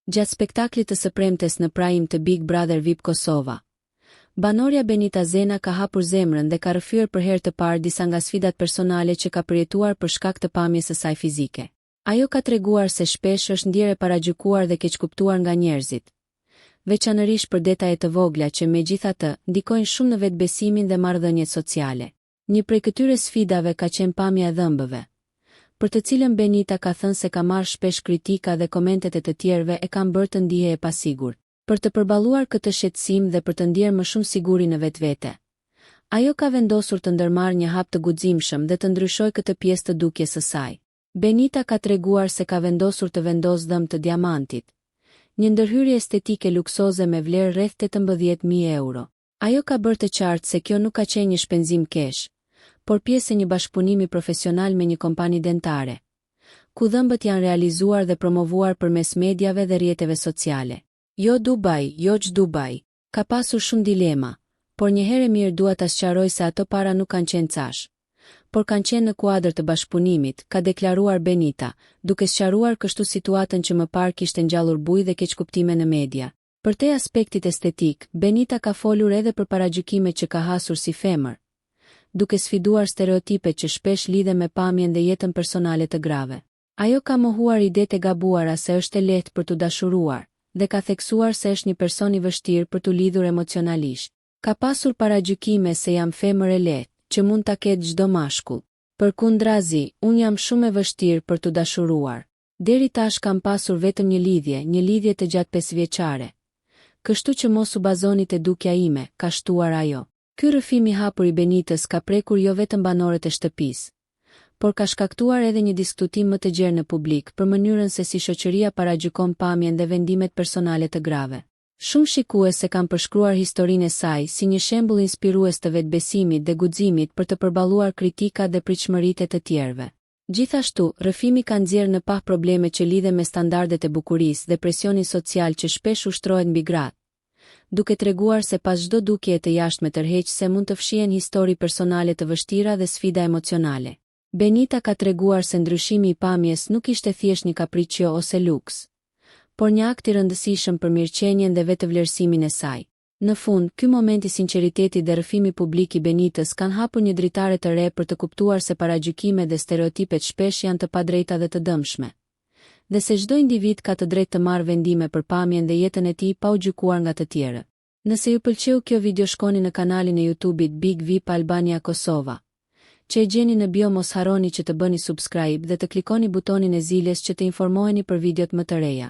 Gjatë spektaklit të së premtes në prajim të Big Brother VIP Kosova, banorja Benita Zena ka hapur zemrën dhe ka rrëfyer për herë të parë disa nga sfidat personale që ka përjetuar për shkak të pamjes së saj fizike. Ajo ka treguar se shpesh është ndjerë e paragjykuar dhe keqkuptuar nga njerëzit, veçanërisht për detaje të vogla që megjithatë ndikojnë shumë në vetbesimin dhe marrëdhëniet sociale. Një prej këtyre sfidave ka qenë pamja e dhëmbëve, për të cilën Benita ka thënë se ka marrë shpesh kritika dhe komentet e të tjerëve e kanë bërë të ndihej e pasigurt. Për të përballuar këtë shqetësim dhe për të ndjerë më shumë siguri në vetvete, ajo ka vendosur të ndërmarrë një hap të guximshëm dhe të ndryshojë këtë pjesë të dukjes së saj. Benita ka treguar se ka vendosur të vendosë dhëmbë të diamantit, një ndërhyrje estetike luksoze me vlerë rreth 18.000 euro. Ajo ka bërë të qartë se kjo nuk ka qenë një shpenzim kesh, por pjesë e një bashkëpunimi profesional me një kompani dentare, ku dhëmbët janë realizuar dhe promovuar përmes mediave dhe rrjeteve sociale. Jo Dubai, jo Dubai. Ka pasur shumë dilema, por një herë mirë dua ta sqaroj se ato para nuk kanë qenë cash, por kanë qenë në kuadër të bashkëpunimit, ka deklaruar Benita, duke sqaruar kështu situatën që më parë kishte ngjallur bujë dhe keqkuptime në media. Për te aspektit estetik, Benita ka folur edhe për paragjykimet që ka hasur si femër, duke sfiduar stereotipet që shpesh lidhen me pamjen dhe jetën personale të grave. Ajo ka mohuar idetë e gabuara se është e lehtë për t'u dashuruar, dhe ka theksuar se është një person i vështirë për t'u lidhur emocionalisht. Ka pasur paragjykime se jam femër e lehtë, që mund ta ketë çdo mashkull. Përkundrazi, unë jam shumë e vështirë për t'u dashuruar. Deri tash kam pasur vetëm një lidhje të gjatë 5 vjeçare. Kështu që mos u bazoni te dukja ime, ka shtuar ajo. Ky rrëfim i hapur i Benitës ka prekur jo vetëm banorët e shtëpisë, por ka shkaktuar edhe një diskutim më të gjerë në publik për mënyrën se si shoqëria paragjykon pamjen dhe vendimet personale të grave. Shumë shikues e kanë përshkruar historinë e saj si një shembull inspirues të vetbesimit dhe guximit për të përballuar kritikat dhe pritshmëritë e të tjerëve. Gjithashtu, rrëfimi ka nxjerrë në pah probleme që lidhen me standardet e bukurisë dhe presionin social që shpesh ushtrohet mbi gratë, duke treguar se pas çdo dukje të jashtme tërheqëse mund të fshihen histori personale të vështira dhe sfida emocionale. Benita ka treguar se ndryshimi i pamjes nuk ishte thjesht një kapriçjo ose luks, por një akt i rëndësishëm për mirëqenien dhe vetëvlerësimin e saj. Në fund, ky moment i sinqeritetit dhe rrëfimi publik i Benitës kanë hapur një dritare të re për të kuptuar se paragjykimet dhe stereotipet shpesh janë të padrejta dhe të dëmshme, dhe se çdo individ ka të drejtë të marrë vendime për pamjen dhe jetën e tij pa u gjykuar nga të tjerët. Nëse ju pëlqeu kjo video, shkoni në kanalin e YouTube-it Big VIP Albania Kosova, që e gjeni në bio. Mos harroni që të bëni subscribe dhe të klikoni butonin e zilës që të informoheni për videot më të reja.